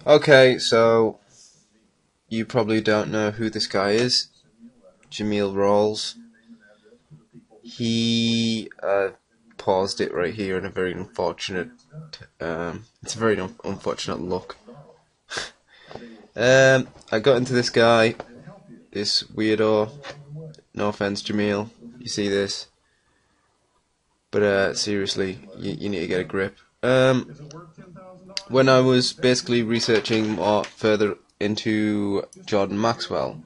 Okay, so you probably don't know who this guy is. Jameel Rawls. He paused it right here in a very unfortunate. It's a very unfortunate look. I got into this guy, this weirdo. No offense, Jameel. You see this, but seriously, you need to get a grip. When I was basically researching more further into Jordan Maxwell,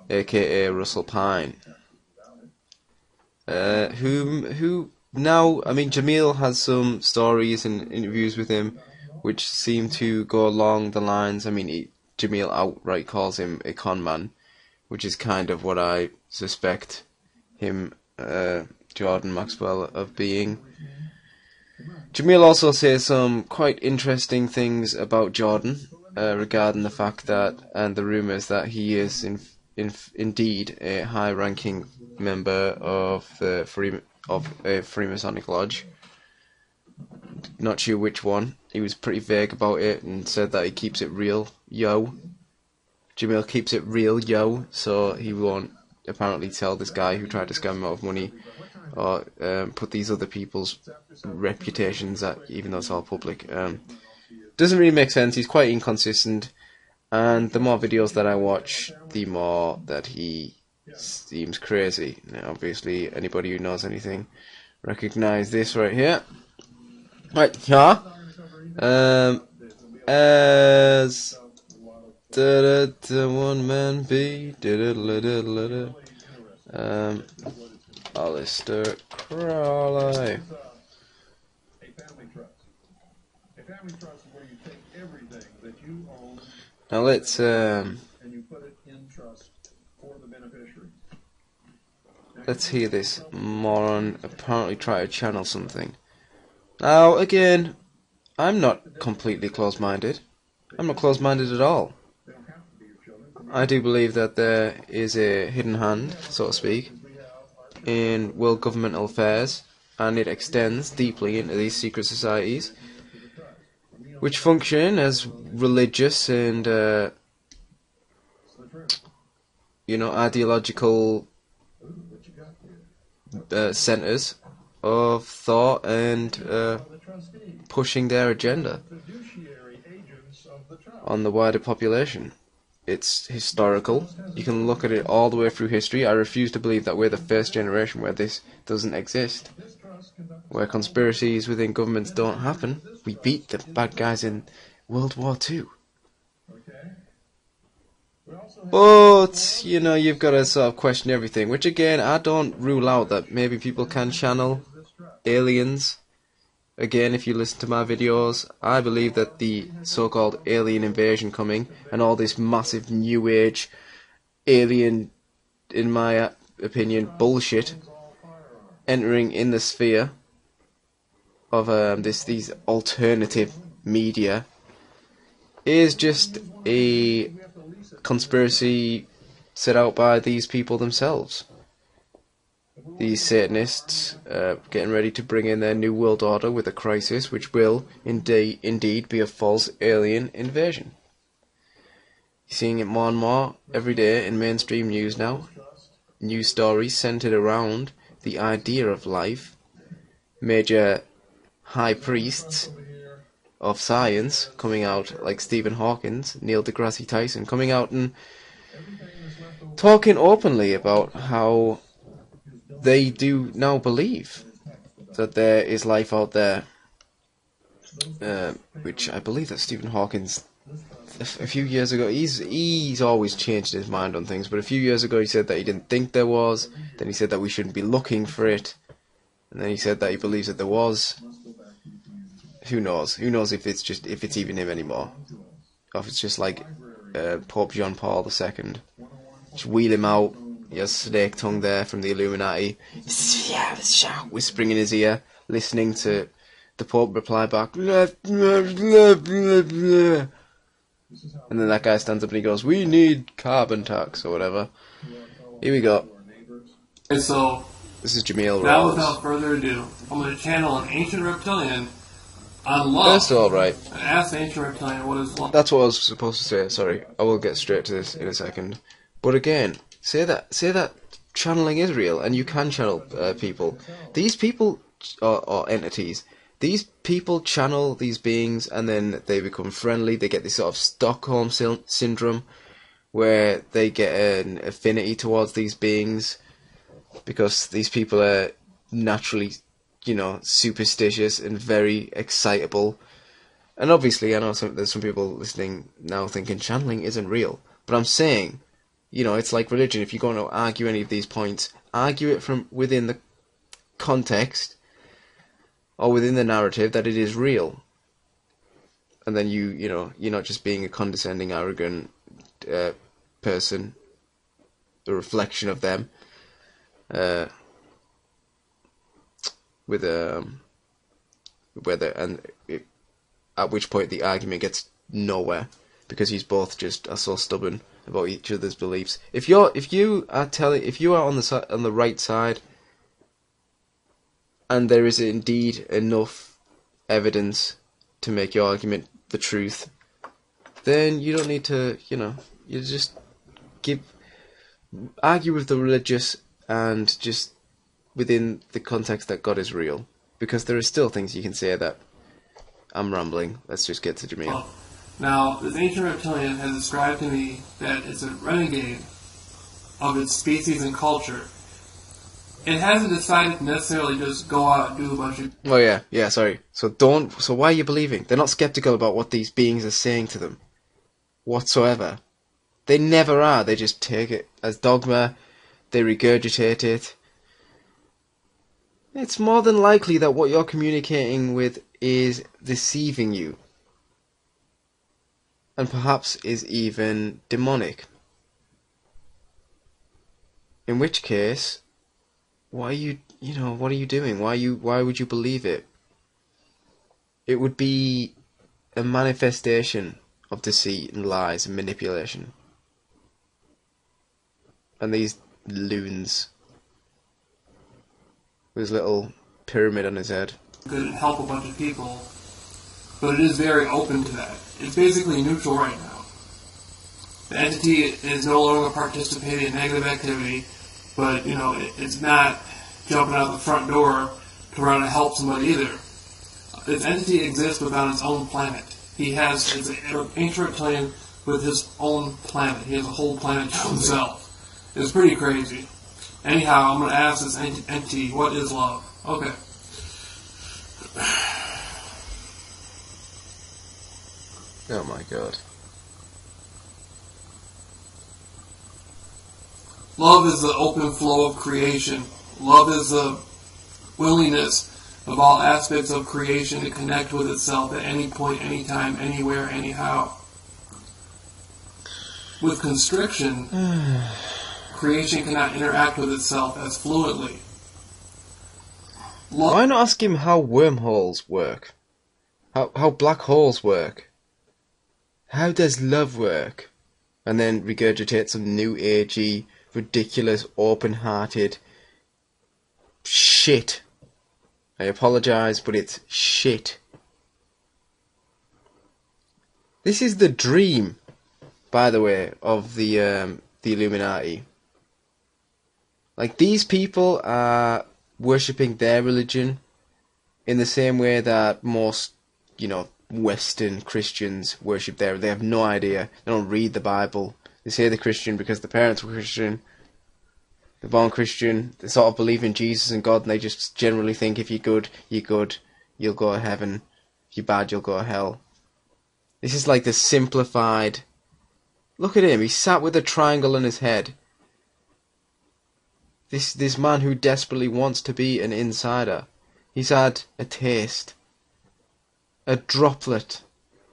aka Russell Pine, who now, I mean, Jameel has some stories and interviews with him which seem to go along the lines, I mean, Jameel outright calls him a con man, which is kind of what I suspect him, Jordan Maxwell, of being. Jameel also says some quite interesting things about Jordan, regarding the fact that, and the rumours that he is indeed a high-ranking member of a Freemasonic lodge. Not sure which one. He was pretty vague about it and said that he keeps it real, yo. Jameel keeps it real, yo, so he won't apparently tell this guy who tried to scam him out of money or put these other people's reputations at, even though it's all public. Doesn't really make sense. He's quite inconsistent, and the more videos that I watch, the more that he seems crazy. Now, obviously, anybody who knows anything recognize this right here. Right, yeah. As one man be Alistair Crowley. Now let's hear this moron apparently try to channel something. Now again, I'm not completely close-minded. I'm not close-minded at all. I do believe that there is a hidden hand, so to speak, in world governmental affairs, and it extends deeply into these secret societies, which function as religious and, ideological centres of thought and pushing their agenda on the wider population. It's historical. You can look at it all the way through history. I refuse to believe that we're the first generation where this doesn't exist, where conspiracies within governments don't happen. We beat the bad guys in World War II. But, you've got to sort of question everything, which again, I don't rule out that maybe people can channel aliens. Again, if you listen to my videos, I believe that the so-called alien invasion coming and all this massive new age alien, in my opinion, bullshit entering in the sphere of these alternative media is just a conspiracy set out by these people themselves. These Satanists getting ready to bring in their new world order with a crisis which will indeed be a false alien invasion. You're seeing it more and more every day in mainstream news now. News stories centered around the idea of life. Major high priests of science coming out, like Stephen Hawking, Neil deGrasse Tyson, coming out and talking openly about how they do now believe that there is life out there, which I believe that Stephen Hawking, a few years ago, he's always changed his mind on things, but a few years ago he said that he didn't think there was, then he said that we shouldn't be looking for it, and then he said that he believes that there was. Who knows? Who knows if it's even him anymore? Or if it's just like Pope John Paul II. Just wheel him out. He has snake tongue there from the Illuminati, whispering in his ear, listening to the Pope reply back, blah, blah, blah, blah, blah. And then that guy stands up and he goes, "We need carbon tax," or whatever. Here we go. And so, this is Jameel Rawls. Now without further ado, I'm going to channel an ancient reptilian On love. First of all, right. Ask the ancient reptilian what is love. That's what I was supposed to say. Sorry, I will get straight to this in a second. But again, say that channeling is real, and you can channel people. These people or entities. These people channel these beings, and then they become friendly. They get this sort of Stockholm syndrome, where they get an affinity towards these beings, because these people are naturally, superstitious and very excitable. And obviously, I know there's some people listening now thinking channeling isn't real. But I'm saying, it's like religion. If you're going to argue any of these points, argue it from within the context or within the narrative that it is real. And then you're not just being a condescending, arrogant person, a reflection of them, at which point the argument gets nowhere, because you both just are so stubborn about each other's beliefs. If you are on the right side, and there is indeed enough evidence to make your argument the truth, then you don't need to, you just argue with the religious, and just within the context that God is real, because there are still things you can say that I'm rambling. Let's just get to Jameel. Now, this ancient reptilian has described to me that it's a renegade of its species and culture. It hasn't decided to necessarily just go out and do a bunch of... Oh yeah, sorry. So why are you believing? They're not skeptical about what these beings are saying to them whatsoever. They never are. They just take it as dogma. They regurgitate it. It's more than likely that what you're communicating with is deceiving you, and perhaps is even demonic. In which case, what are you doing? Why would you believe it? It would be a manifestation of deceit and lies and manipulation. And these loons with his little pyramid on his head could help a bunch of people, but it is very open to that. It's basically neutral right now. The entity is no longer participating in negative activity, but it's not jumping out the front door to run to help somebody either. This entity exists without its own planet. It's an ancient reptilian with his own planet. He has a whole planet to himself. It's pretty crazy. Anyhow, I'm going to ask this entity, what is love? Okay. Oh my god. Love is the open flow of creation. Love is the willingness of all aspects of creation to connect with itself at any point, anytime, anywhere, anyhow. With constriction, creation cannot interact with itself as fluently. Why not ask him how wormholes work? How black holes work? How does love work? And then regurgitate some new agey, ridiculous, open-hearted shit. I apologise, but it's shit. This is the dream, by the way, of the Illuminati. Like, these people are worshipping their religion in the same way that most, Western Christians worship their... They have no idea. They don't read the Bible. They say they're Christian because their parents were Christian. They're born Christian. They sort of believe in Jesus and God, and they just generally think if you're good, you'll go to heaven. If you're bad, you'll go to hell. This is like the simplified... Look at him. He's sat with a triangle on his head. This man who desperately wants to be an insider. He's had a taste. A droplet.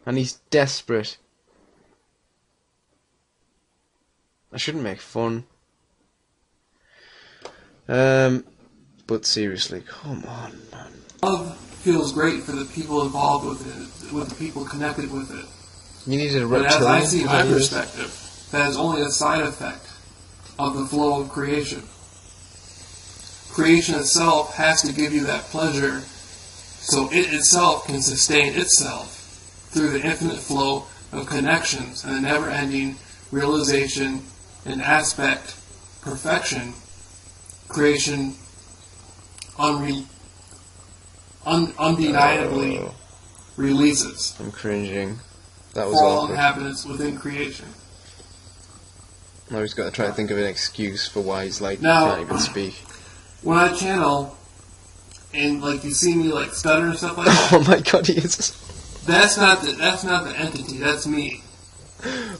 And he's desperate. I shouldn't make fun. But seriously, come on, man. Love feels great for the people involved with it, with the people connected with it. You need a But reptilian. as I see my perspective, that is only a side effect of the flow of creation. Creation itself has to give you that pleasure so it itself can sustain itself through the infinite flow of connections and the never-ending realization and aspect, perfection, creation, undeniably releases. I'm cringing. That was for all awkward. inhabitants within creation. Now he's got to try to think of an excuse for why he's like Now, can't even speak. When I channel and like you see me like stutter and stuff like that, Oh my god, he is. that's not the entity. That's me.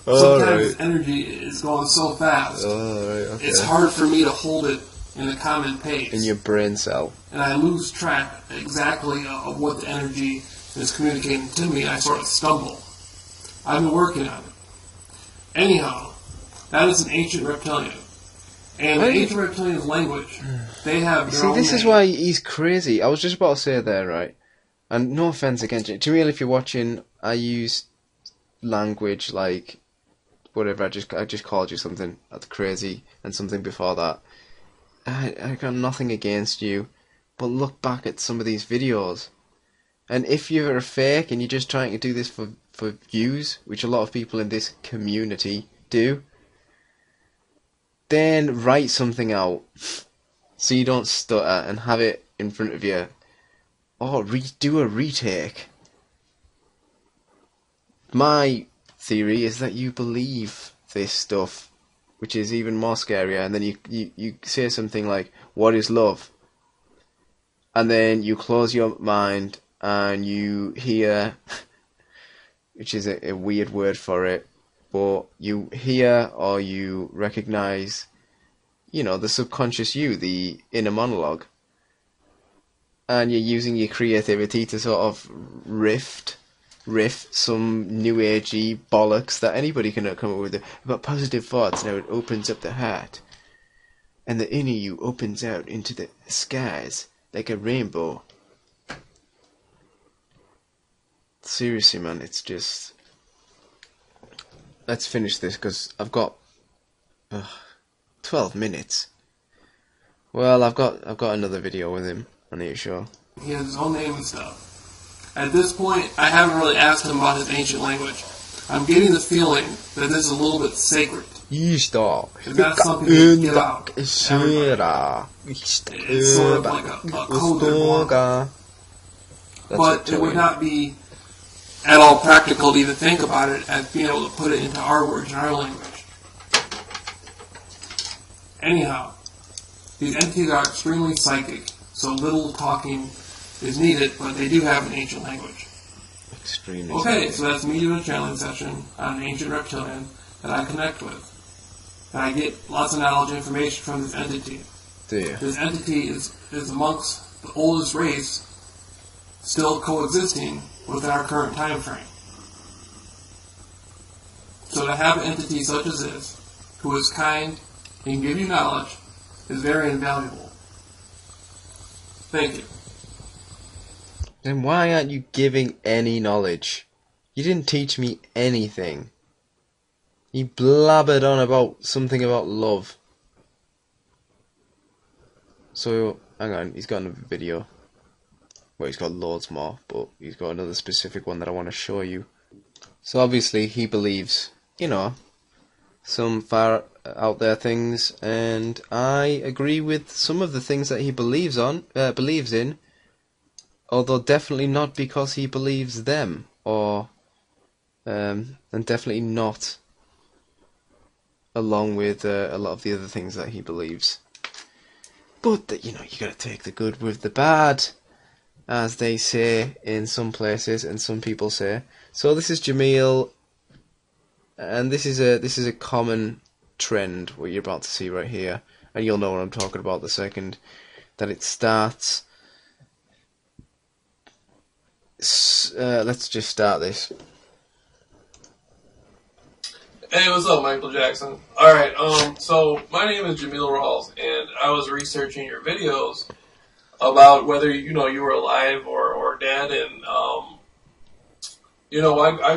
Oh, Sometimes right. energy is going so fast. Oh, right, okay. It's hard for me to hold it in a common pace. In your brain cell. And I lose track exactly of what the energy is communicating to me. I sort of stumble. I've been working on it. Anyhow, that is an ancient reptilian. And the ancient reptilian's language, they have their See, own this is name. why he's crazy. I was just about to say there, right? And no offense against you. Jameel, if you're watching, I use language like whatever. I just called you something crazy and something before that. I got nothing against you, but look back at some of these videos. And if you're a fake and you're just trying to do this for views, which a lot of people in this community do, then write something out so you don't stutter and have it in front of you. Or do a retake. My theory is that you believe this stuff, which is even more scarier, and then you say something like, what is love? And then you close your mind and you hear, which is a weird word for it, but you hear or you recognize, the subconscious you, the inner monologue. And you're using your creativity to sort of riff some new agey bollocks that anybody can come up with about positive thoughts. Now it opens up the heart, and the inner you opens out into the skies like a rainbow. Seriously, man, it's just. Let's finish this because I've got 12 minutes. Well, I've got another video with him on your show. He has his own name and stuff. At this point, I haven't really asked him about his ancient language. I'm getting the feeling that this is a little bit sacred. It's not something to give out. It's sort of like a code they're born. But it would not be at all practical to even think about it as being able to put it into our words and our language. Anyhow, these entities are extremely psychic, so little talking is needed, but they do have an ancient language. Extremely. Okay, so that's me doing a channeling session on an ancient reptilian that I connect with. And I get lots of knowledge and information from this entity. Do you? This entity is amongst the oldest race still coexisting with our current time frame. So to have an entity such as this, who is kind and can give you knowledge, is very invaluable. Thank you. Then why aren't you giving any knowledge? You didn't teach me anything. You blabbered on about something about love. So, hang on, he's got another video. Well, he's got loads more, but he's got another specific one that I want to show you. So obviously he believes, some far out there things, and I agree with some of the things that he believes in, although definitely not because he believes them, and definitely not along with a lot of the other things that he believes. But you gotta take the good with the bad, as they say in some places and some people say. So this is Jameel, and this is a common trend what you're about to see right here, and you'll know what I'm talking about the second that it starts. Let's just start this. Hey, what's up, Michael Jackson? Alright, so my name is Jameel Rawls, and I was researching your videos about whether, you were alive or dead, and, I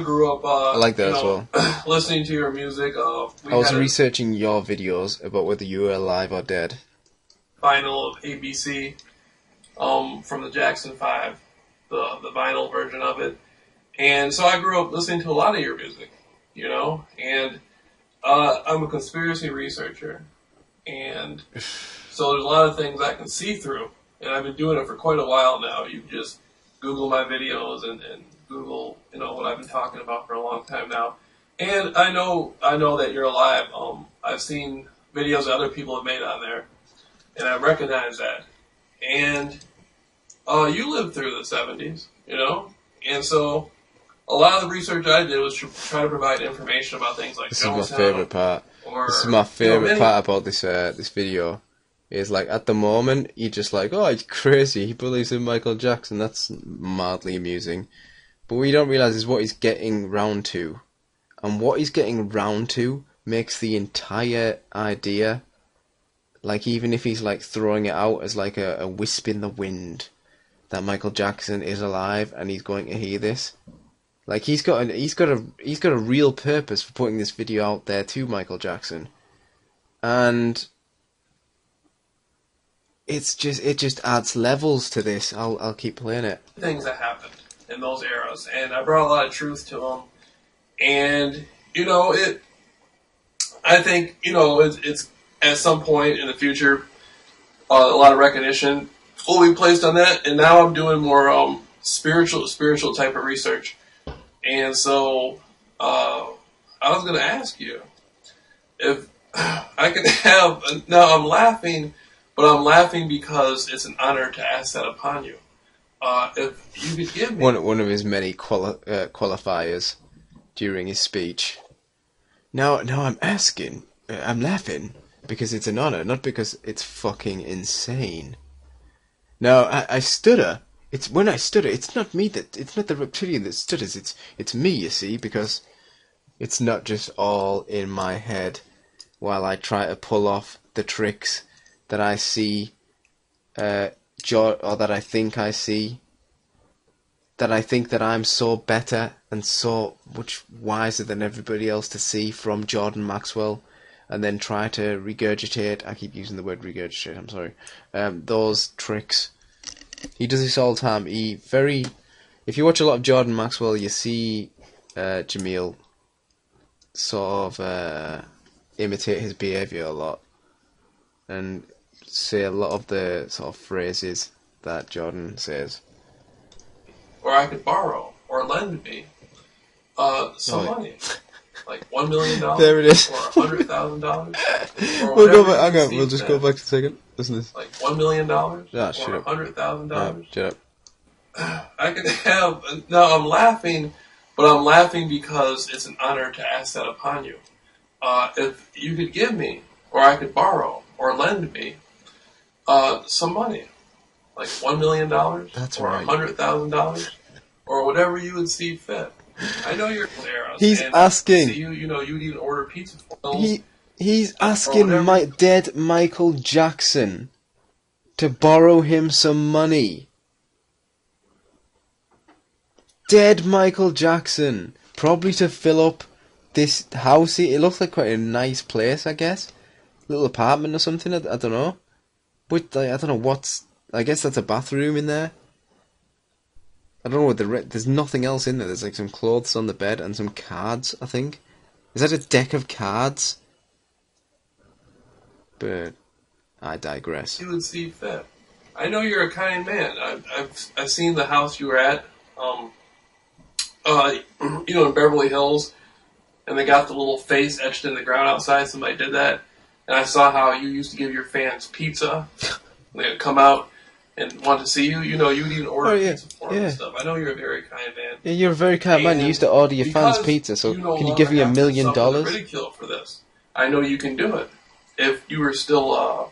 grew up, I like that as well. listening to your music. I was researching your videos about whether you were alive or dead. Final of ABC, from the Jackson 5. the vinyl version of it. And so I grew up listening to a lot of your music, you know, and I'm a conspiracy researcher, and so there's a lot of things I can see through, and I've been doing it for quite a while now. You just Google my videos and Google, you know, what I've been talking about for a long time now. And I know that you're alive. I've seen videos that other people have made on there, and I recognize that. And you lived through the 70s, you know, and so a lot of the research I did was to try to provide information about things like This is my Jonestown. favourite part. This is my favourite part about this video. Is like at the moment you're just like, oh, he's crazy. He believes in Michael Jackson. That's mildly amusing. But what you don't realise is what he's getting round to. And what he's getting round to makes the entire idea, like even if he's like throwing it out as like a wisp in the wind, that Michael Jackson is alive and he's going to hear this. Like he's got a real purpose for putting this video out there to Michael Jackson. And it just adds levels to this. I'll keep playing it. Things that happened in those eras, and I brought a lot of truth to them. And you know, I think, you know, it's at some point in the future, a lot of recognition will be placed on that. And now I'm doing more spiritual type of research. And so I was going to ask you if I could have. Now I'm laughing, but I'm laughing because it's an honor to ask that upon you. If you could give me one of his many qualifiers during his speech. Now I'm asking. I'm laughing because it's an honor, not because it's fucking insane. Now I stutter. It's when I stutter. It's not me it's not the reptilian that stutters. It's me. You see, because it's not just all in my head while I try to pull off the tricks that I see, or that I think I see. That I think that I'm so better and so much wiser than everybody else to see from Jordan Maxwell, and then try to regurgitate. I keep using the word regurgitate. I'm sorry. Those tricks. He does this all the time. If you watch a lot of Jordan Maxwell, you see Jameel sort of imitate his behaviour a lot, and say a lot of the sort of phrases that Jordan says. Or I could borrow or lend me some money, like $1 million. There it is. Or $100,000. We'll go back. Hang on. We'll just go back to a second. Listen to this. Like $1 million. Ah, shut or up. $100,000. Shut up. I could have. No, I'm laughing, but I'm laughing because it's an honor to ask that upon you. If you could give me, or I could borrow or lend me some money. Like $1 million, That's or right. $100,000, or whatever you would see fit. I know you're there. He's asking. You know, you'd even order pizza for him. He's asking dead Michael Jackson to borrow him some money. Dead Michael Jackson, probably to fill up this house. It looks like quite a nice place, I guess. Little apartment or something. I don't know. But I don't know what's. I guess that's a bathroom in there. I don't know what there's nothing else in there. There's like some clothes on the bed and some cards, I think. Is that a deck of cards? But I digress. You would see fit. I know you're a kind man. I've seen the house you were at, you know, in Beverly Hills, and they got the little face etched in the ground outside. Somebody did that, and I saw how you used to give your fans pizza. They'd come out and want to see you. You know, you'd even order pizza for them and stuff. I know you're a very kind man. Yeah, you're a very kind man. You used to order your fans pizza, so can you give me $1 million? Ridicule for this. I know you can do it. If you were still,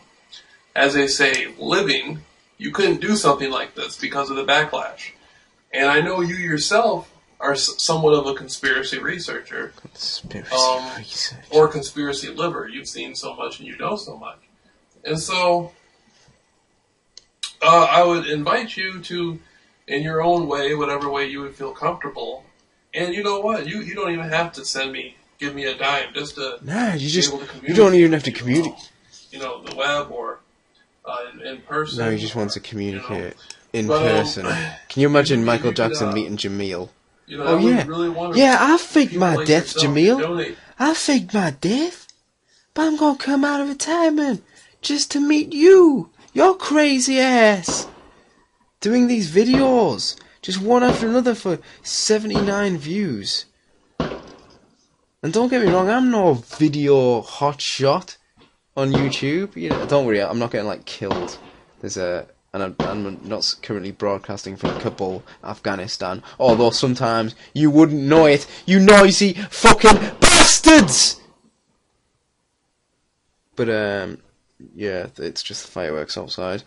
as they say, living, you couldn't do something like this because of the backlash. And I know you yourself are somewhat of a conspiracy researcher. Or conspiracy liver. You've seen so much and you know so much. And so I would invite you to, in your own way, whatever way you would feel comfortable. And you know what? You don't even have to give me a dime, just to you don't even have to communicate. You know, the web or in person. No, he just wants to communicate. in But, person. Can you imagine maybe Michael you could, Jackson meeting Jameel? I Oh would yeah, really want yeah. I faked people my like death, yourself to Jameel. donate. I faked my death, but I'm gonna come out of retirement just to meet you, your crazy ass. Doing these videos, just one after another for 79 views. And don't get me wrong, I'm no video hotshot on YouTube. You know, don't worry, I'm not getting like killed. And I'm not currently broadcasting from Kabul, Afghanistan. Although sometimes you wouldn't know it, you noisy fucking bastards. But yeah, it's just fireworks outside.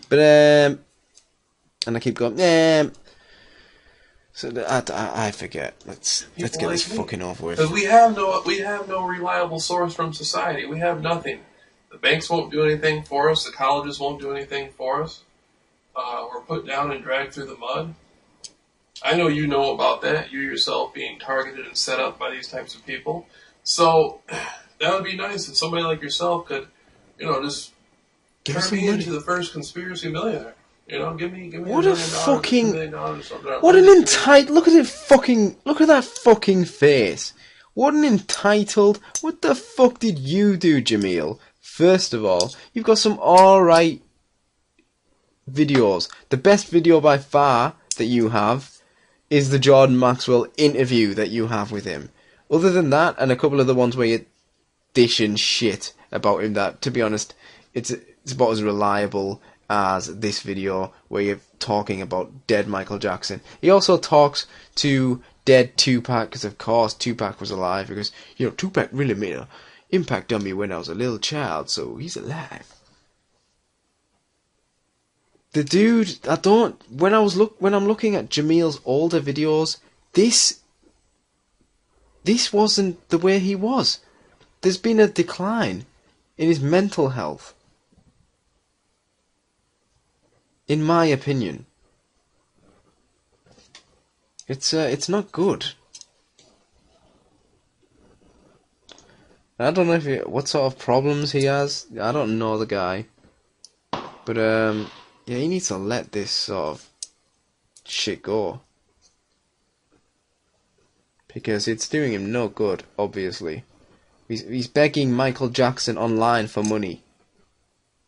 But and I keep going. So I forget. Let's get Like this me. fucking over with. Because we have no reliable source from society. We have nothing. The banks won't do anything for us. The colleges won't do anything for us. We're put down and dragged through the mud. I know you know about that. You yourself being targeted and set up by these types of people. So that would be nice if somebody like yourself could, just Give us turn some me money. into the first conspiracy millionaire. Give me What $1 a million, fucking- $2 million or something. What an look at that fucking face. What an entitled. What the fuck did you do, Jameel? First of all, you've got some alright videos. The best video by far that you have is the Jordan Maxwell interview that you have with him. Other than that, and a couple of the ones where you're dishing shit about him, that, to be honest, it's about as reliable as this video where you're talking about dead Michael Jackson. He also talks to dead Tupac, because of course Tupac was alive, because, Tupac really made an impact on me when I was a little child, so he's alive. The dude, when I'm looking at Jameel's older videos, this wasn't the way he was. There's been a decline in his mental health. In my opinion. It's not good. I don't know what sort of problems he has. I don't know the guy. But, yeah, he needs to let this sort of shit go. Because it's doing him no good, obviously. He's begging Michael Jackson online for money.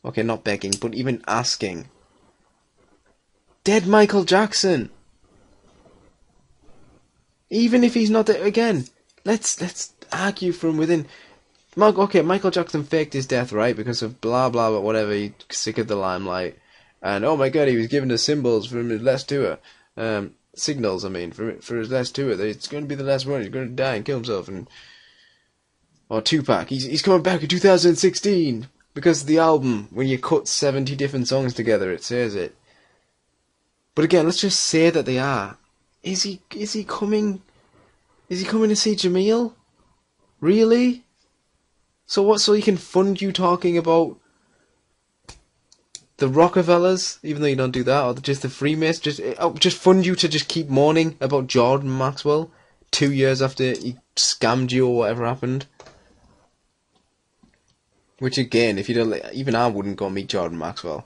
Okay, not begging, but even asking. Dead Michael Jackson! Even if he's not dead, again, let's argue from within. Okay, Michael Jackson faked his death, right? Because of blah blah blah, whatever, he's sick of the limelight. And oh my god, he was given the symbols from his last tour. Signals, I mean, for his last tour. That it's going to be the last one, he's going to die and kill himself. Or Tupac, he's coming back in 2016. Because of the album, when you cut 70 different songs together, it says it. But again, let's just say that they are. Is he coming? Is he coming to see Jameel? Really? So what? So he can fund you talking about the Rockefellers, even though you don't do that, or just the Freemasons? Just fund you to just keep mourning about Jordan Maxwell 2 years after he scammed you or whatever happened. Which again, if you don't, even I wouldn't go meet Jordan Maxwell.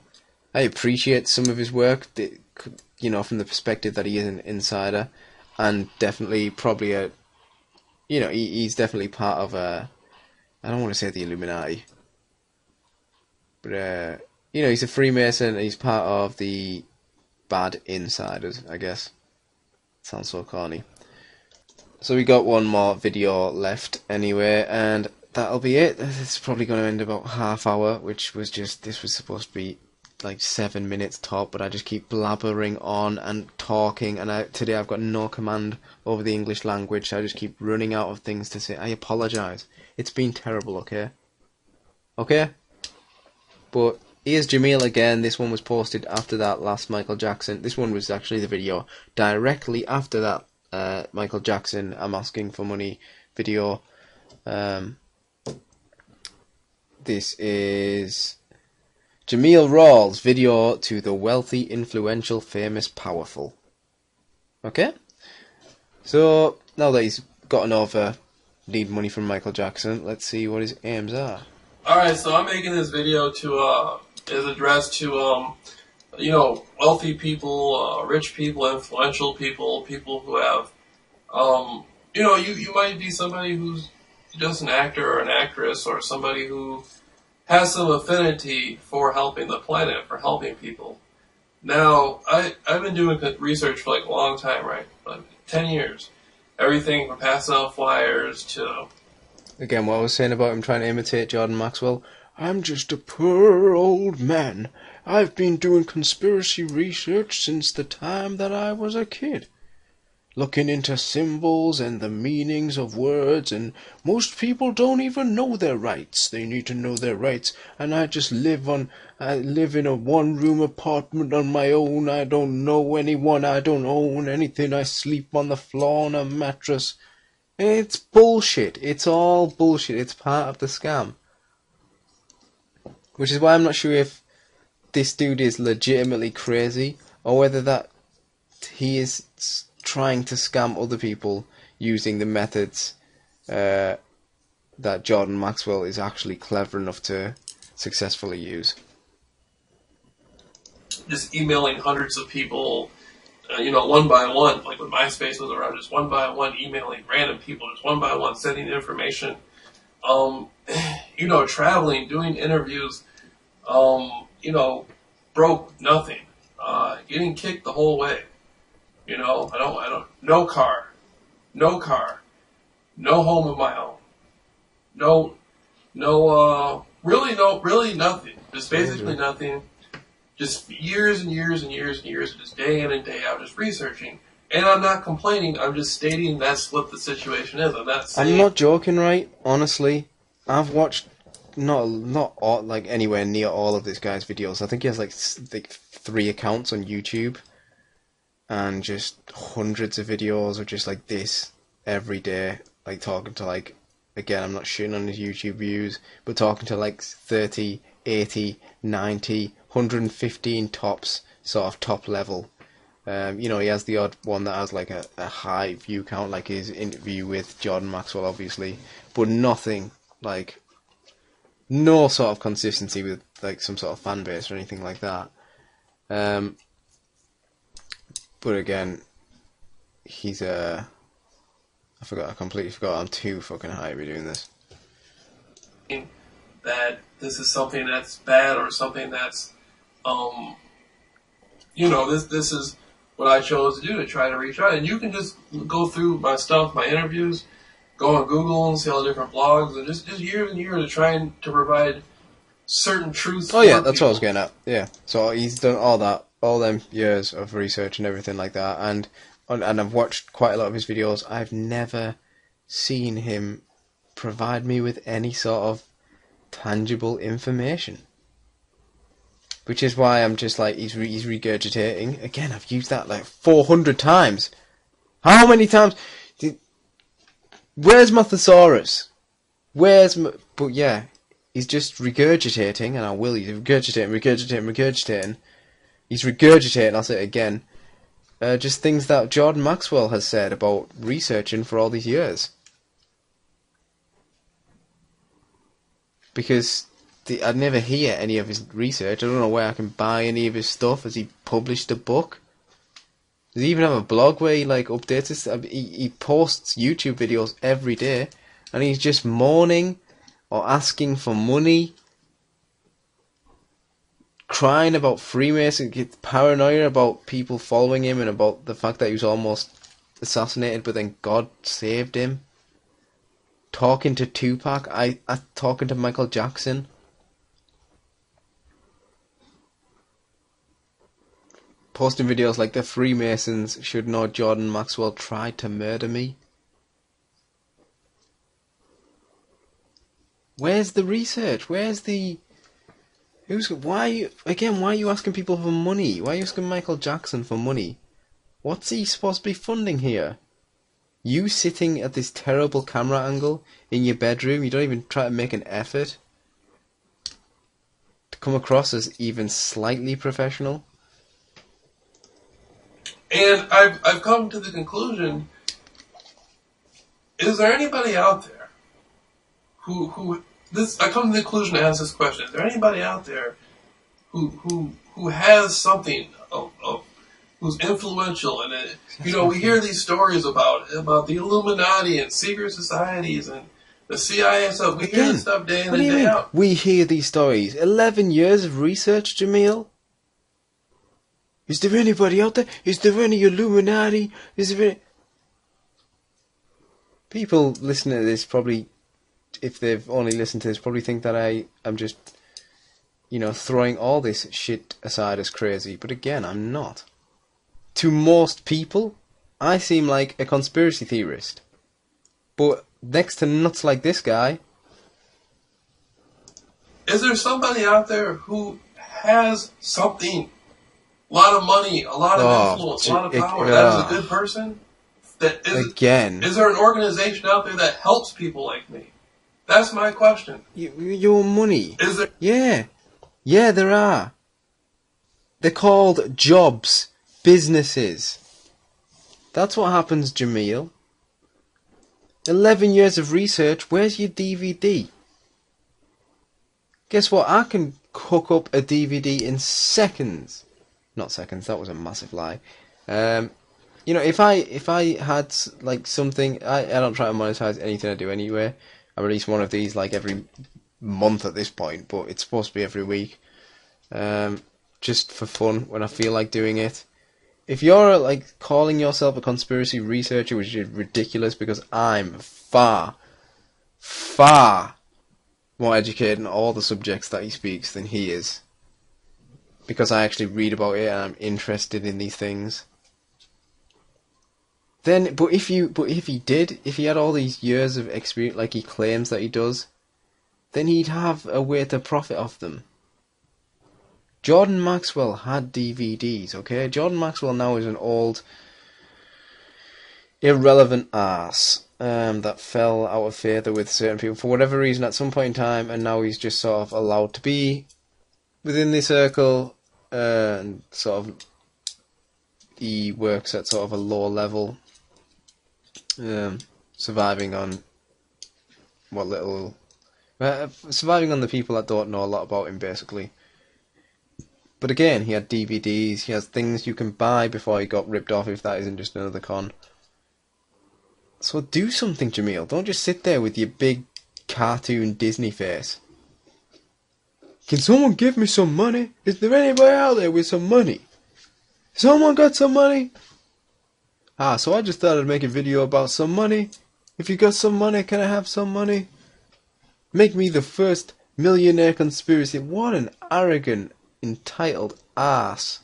I appreciate some of his work, from the perspective that he is an insider, and definitely probably he's definitely part of I don't want to say the Illuminati, but he's a Freemason and he's part of the bad insiders, I guess. Sounds so corny. So we got one more video left anyway, and that'll be it. It's probably going to end about half hour, this was supposed to be like 7 minutes top, but I just keep blabbering on and talking, and today I've got no command over the English language, so I just keep running out of things to say. I apologise. It's been terrible, okay? Okay? But here's Jameel again. This one was posted after that last Michael Jackson. This one was actually the video directly after that Michael Jackson I'm asking for money video. This is Jameel Rawls' video to the wealthy, influential, famous, powerful. Okay? So, now that he's gotten over need money from Michael Jackson, let's see what his aims are. Alright, so I'm making this video is addressed to wealthy people, rich people, influential people, people who have, you might be somebody who's just an actor or an actress or somebody who has some affinity for helping the planet, for helping people. Now, I've been doing research for like a long time, right? Like 10 years. Everything from passing out flyers to... Again, what I was saying about him trying to imitate Jordan Maxwell. I'm just a poor old man. I've been doing conspiracy research since the time that I was a kid. Looking into symbols and the meanings of words, and most people don't even know their rights. They need to know their rights, and I live in a one-room apartment on my own. I don't know anyone, I don't own anything, I sleep on the floor on a mattress. It's bullshit. It's all bullshit. It's part of the scam. Which is why I'm not sure if this dude is legitimately crazy, or whether that he is trying to scam other people using the methods that Jordan Maxwell is actually clever enough to successfully use. Just emailing hundreds of people, one by one, like when MySpace was around, just one by one emailing random people, just one by one sending information, traveling, doing interviews, broke, nothing, getting kicked the whole way. No car, no home of my own, really nothing. Just basically nothing. Just years and years and years and years, just day in and day out, just researching. And I'm not complaining. I'm just stating that's what the situation is. I'm not joking, right? Honestly, I've watched not all, like anywhere near all of this guy's videos. I think he has like 3 accounts on YouTube. And just hundreds of videos of just like this every day, like talking to like, again, I'm not shitting on his YouTube views, but talking to like 30, 80, 90, 115 tops, sort of top level. He has the odd one that has like a high view count, like his interview with Jordan Maxwell, obviously, but nothing like, no sort of consistency with like some sort of fan base or anything like that. But again, he's I completely forgot. I'm too fucking high to be doing this. That this is something that's bad or something that's, this is what I chose to do to try to reach out. And you can just go through my stuff, my interviews, go on Google and see all the different blogs, and just years and years of trying to provide certain truths. Oh yeah, that's what I was getting at. Yeah, so he's done all that. All them years of research and everything like that, and I've watched quite a lot of his videos. I've never seen him provide me with any sort of tangible information, which is why I'm just like, he's regurgitating. Again, I've used that like 400 times. How many times? Where's my thesaurus? But yeah, he's just regurgitating, and he's regurgitating. He's regurgitating, I'll say it again, just things that Jordan Maxwell has said about researching for all these years. Because I'd never hear any of his research. I don't know where I can buy any of his stuff. Has he published a book? Does he even have a blog where he like updates this? He posts YouTube videos every day, and he's just moaning or asking for money, crying about Freemason, gets paranoia about people following him and about the fact that he was almost assassinated, but then God saved him. Talking to Tupac, talking to Michael Jackson. Posting videos like the Freemasons should know Jordan Maxwell tried to murder me. Where's the research? Where's the... Why are you asking people for money? Why are you asking Michael Jackson for money? What's he supposed to be funding here? You sitting at this terrible camera angle in your bedroom, you don't even try to make an effort to come across as even slightly professional? And I've come to the conclusion, is there anybody out there I come to the conclusion to ask this question, is there anybody out there who who has something who's influential, and we hear these stories about the Illuminati and secret societies and the CIA and stuff. We hear this stuff day in and day out. We hear these stories. 11 years of research, Jameel. Is there anybody out there? Is there any Illuminati? Is there any... People listening to this probably, if they've only listened to this, probably think that I am just, throwing all this shit aside as crazy. But again, I'm not. To most people, I seem like a conspiracy theorist. But next to nuts like this guy... Is there somebody out there who has something, a lot of money, a lot of influence, a lot of power, that is a good person? Is there an organization out there that helps people like me? That's my question. Your money. Is there? Yeah. Yeah, there are. They're called jobs. Businesses. That's what happens, Jameel. 11 years of research, where's your DVD? Guess what? I can cook up a DVD in seconds. Not seconds, that was a massive lie. If I had like something, I don't try to monetize anything I do anyway. I release one of these like every month at this point, but it's supposed to be every week. Just for fun when I feel like doing it. If you're like calling yourself a conspiracy researcher, which is ridiculous because I'm far, far more educated in all the subjects that he speaks than he is. Because I actually read about it and I'm interested in these things. But if he had all these years of experience like he claims that he does, then he'd have a way to profit off them. Jordan Maxwell had DVDs, okay? Jordan Maxwell now is an old, irrelevant ass that fell out of favour with certain people for whatever reason at some point in time, and now he's just sort of allowed to be within the circle, and sort of he works at sort of a low level, surviving on surviving on the people that don't know a lot about him, basically. But again, he had DVDs, he has things you can buy before he got ripped off, if that isn't just another con. So do something, Jameel. Don't just sit there with your big cartoon Disney face. Can someone give me some money? Is there anybody out there with some money? Someone got some money? So I just thought I'd make a video about some money. If you got some money, can I have some money? Make me the first millionaire conspiracy. What an arrogant, entitled ass.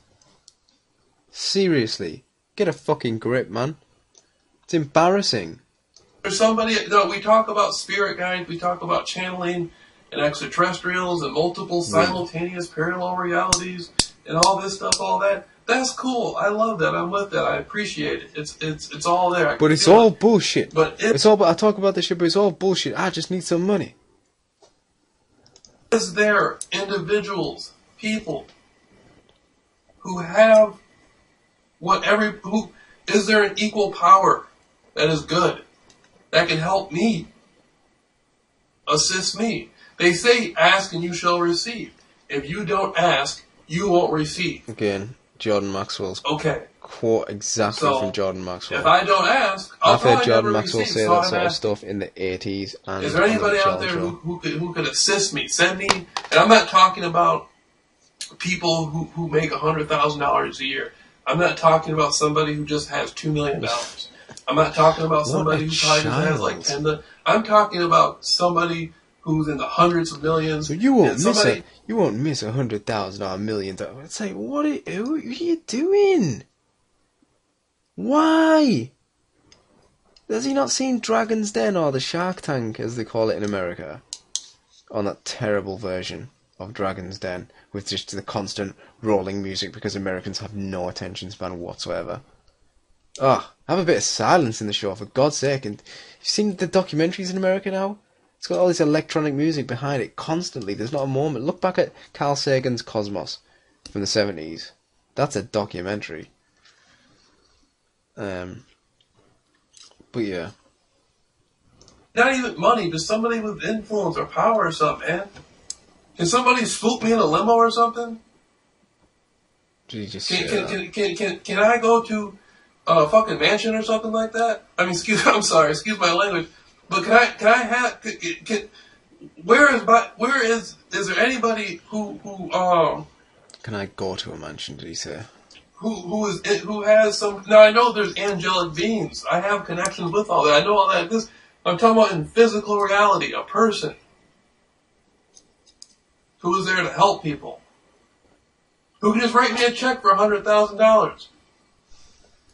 Seriously, get a fucking grip, man. It's embarrassing. There's somebody, we talk about spirit guides, we talk about channeling and extraterrestrials and multiple simultaneous parallel realities and all this stuff, all that. That's cool. I love that. I'm with that. I appreciate it. It's all there. But it's all bullshit. But I talk about this shit, but it's all bullshit. I just need some money. Is there individuals, people who have is there an equal power that is good, that can help me, assist me? They say, ask and you shall receive. If you don't ask, you won't receive. Again, Jordan Maxwell's okay. Quote exactly from Jordan Maxwell. If I don't ask, I've heard Jordan Maxwell say that sort of stuff in the 80s. And is there anybody out there who could assist me? Send me, and I'm not talking about people who make $100,000 a year. I'm not talking about somebody who just has $2 million. I'm not talking about somebody who probably just has like 10 million. I'm talking about somebody who's in the hundreds of millions. So you won't miss $100,000 or $1 million. It's like, what are you doing? Why? Has he not seen Dragon's Den or the Shark Tank, as they call it in America? On that terrible version of Dragon's Den, with just the constant rolling music because Americans have no attention span whatsoever. Have a bit of silence in the show, for God's sake. And you've seen the documentaries in America now? It's got all this electronic music behind it constantly. There's not a moment. Look back at Carl Sagan's Cosmos from the 70s. That's a documentary. But yeah. Not even money, but somebody with influence or power or something, man. Can somebody swoop me in a limo or something? Did he just Can I go to a fucking mansion or something like that? I mean, excuse my language, but can I have is there anybody who Can I go to a mansion? Did he say? Who has some? Now I know there's angelic beings. I have connections with all that. I know all that. I'm talking about in physical reality, a person who is there to help people. Who can just write me a check for $100,000?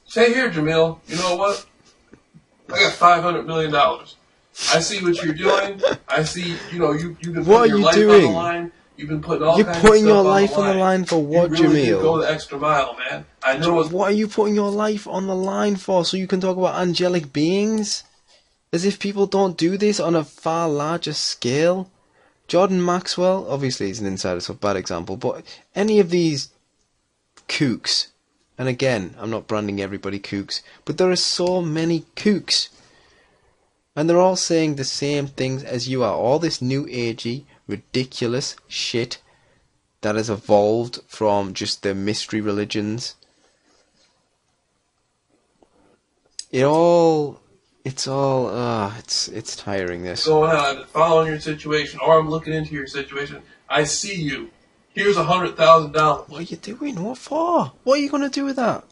Say here, Jameel. You know what? I got $500 million. I see what you're doing. I see. You've been putting your life on the line. You've been putting all kinds of stuff on the line. You're putting your life on the line for what, Jameel? You really Jameel? go the extra mile, man. I know. What are you putting your life on the line for? So you can talk about angelic beings? As if people don't do this on a far larger scale? Jordan Maxwell, obviously he's an insider, so bad example, but any of these kooks, and again, I'm not branding everybody kooks, but there are so many kooks. And they're all saying the same things as you are. All this new agey, ridiculous shit that has evolved from just the mystery religions. It's tiring, this. Going on, following your situation, or I'm looking into your situation. I see you. Here's $100,000. What are you doing? What for? What are you going to do with that?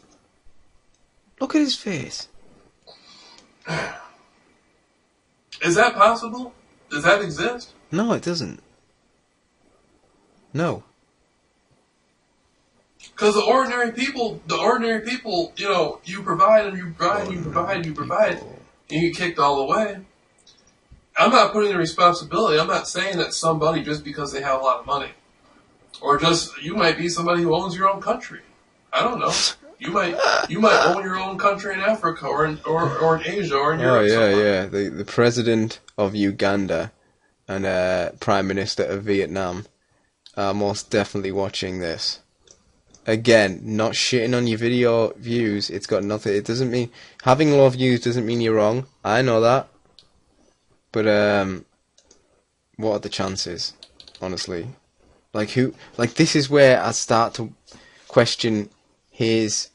Look at his face. Is that possible? Does that exist? No, it doesn't. No. Because the ordinary people, you provide and you provide and you provide and you provide, and you get kicked all the way. I'm not putting the responsibility. I'm not saying that somebody just because they have a lot of money, or just you might be somebody who owns your own country. I don't know. You might own your own country in Africa or in Asia or in Europe. Oh yeah. The president of Uganda and prime minister of Vietnam are most definitely watching this. Again, not shitting on your video views. It's got nothing. It doesn't mean having low views doesn't mean you're wrong. I know that. But what are the chances? Honestly, this is where I start to question his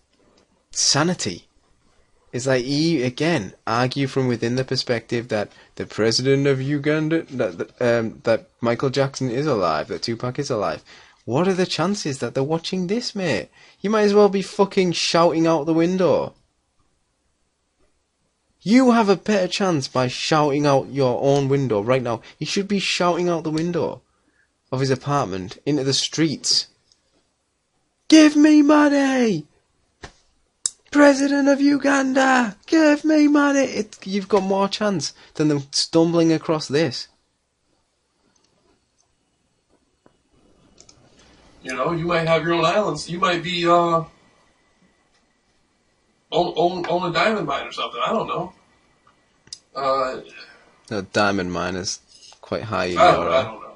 sanity. It's like he again argue from within the perspective that the president of Uganda, that Michael Jackson is alive, that Tupac is alive. What are the chances that they're watching this, mate? You might as well be fucking shouting out the window. You have a better chance by shouting out your own window right now. He should be shouting out the window of his apartment into the streets. Give me money! President of Uganda! Give me money! You've got more chance than them stumbling across this. You might have your own islands. You might be own a diamond mine or something. I don't know. The diamond mine is quite high in I don't know.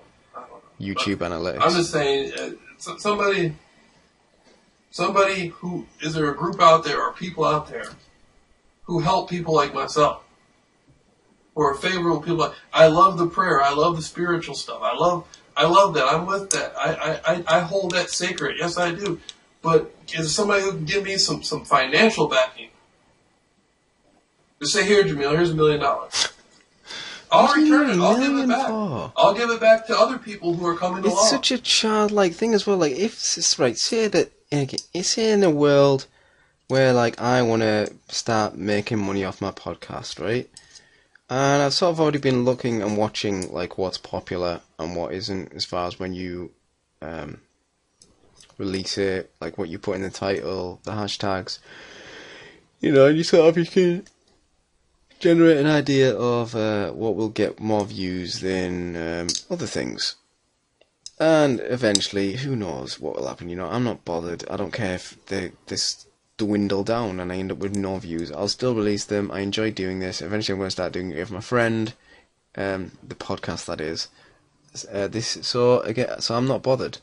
YouTube analytics. I'm just saying, somebody who is there a group out there or people out there who help people like myself, who are favorable people. I love the prayer. I love the spiritual stuff. I love that. I'm with that. I hold that sacred. Yes, I do. But is somebody who can give me some financial backing? Just say, here, Jameel, here's $1 million. I'll return it. I'll give it back. I'll give it back to other people who are coming along. It's such a childlike thing as well. Like, say that, say in a world where, I want to start making money off my podcast, right? And I've sort of already been looking and watching, what's popular and what isn't, as far as when you release it, what you put in the title, the hashtags. And you can generate an idea of what will get more views than other things. And eventually, who knows what will happen, I'm not bothered. I don't care if this dwindle down and I end up with no views. I'll still release them. I enjoy doing this. Eventually I'm going to start doing it with my friend, the podcast that is. So I'm not bothered.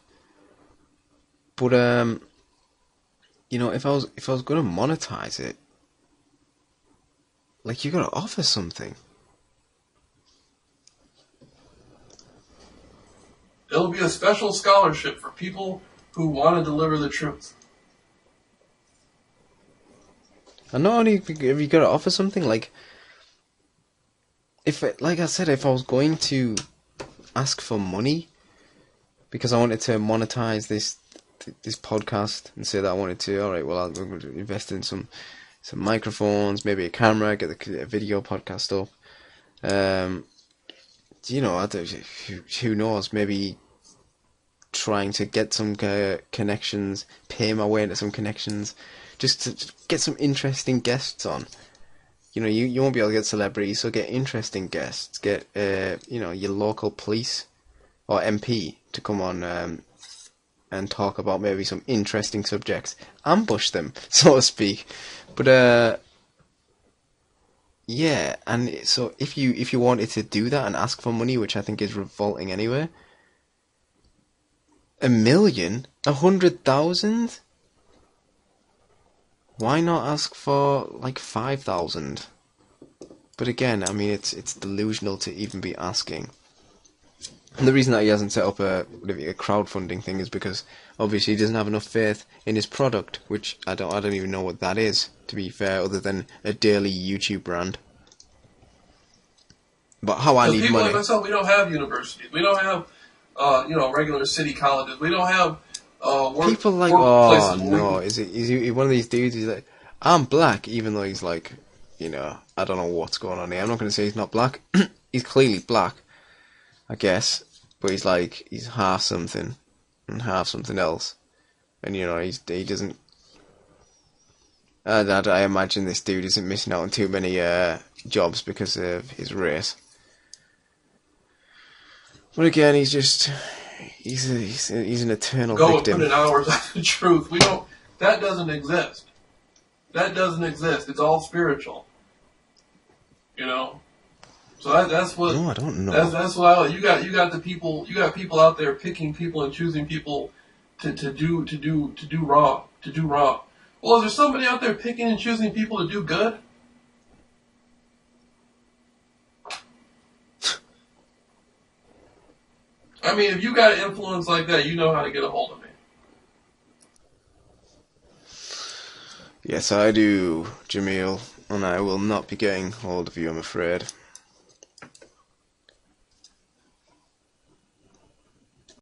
But if I was going to monetize it, you got to offer something. It'll be a special scholarship for people who want to deliver the truth. And not only have you got to offer something, like, like I said, if I was going to ask for money because I wanted to monetize this podcast and say that I wanted to, all right, well, I'm going to invest in some microphones, maybe a camera, get a video podcast up. You know, who knows? Maybe trying to get some connections, pay my way into some connections, just to get some interesting guests on. You know, you won't be able to get celebrities, so get interesting guests. Get you know, your local police or MP to come on and talk about maybe some interesting subjects. Ambush them, so to speak. But yeah, and so if you wanted to do that and ask for money, which I think is revolting anyway, 1,000,000, 100,000. Why not ask for like 5,000? But again, I mean, it's delusional to even be asking. And the reason that he hasn't set up a crowdfunding thing is because obviously he doesn't have enough faith in his product, which I don't even know what that is, to be fair, other than a daily YouTube brand. But how I need people money. like myself, we don't have universities. We don't have regular city colleges. We don't have people like, oh no, is he one of these dudes? He's like, I'm black, even though he's like, you know, I don't know what's going on here. I'm not going to say he's not black. He's clearly black, I guess, but he's like, he's half something and half something else, and you know, he doesn't. I imagine this dude isn't missing out on too many jobs because of his race. But again, he's just. He's an eternal victim. Go and put in hours of the truth. We don't. That doesn't exist. That doesn't exist. It's all spiritual. You know. So that's what. No, I don't know. That's why you got the people. You got people out there picking people and choosing people to do wrong. Well, is there somebody out there picking and choosing people to do good? I mean, if you got influence like that, you know how to get a hold of me. Yes, I do, Jameel, and I will not be getting hold of you, I'm afraid.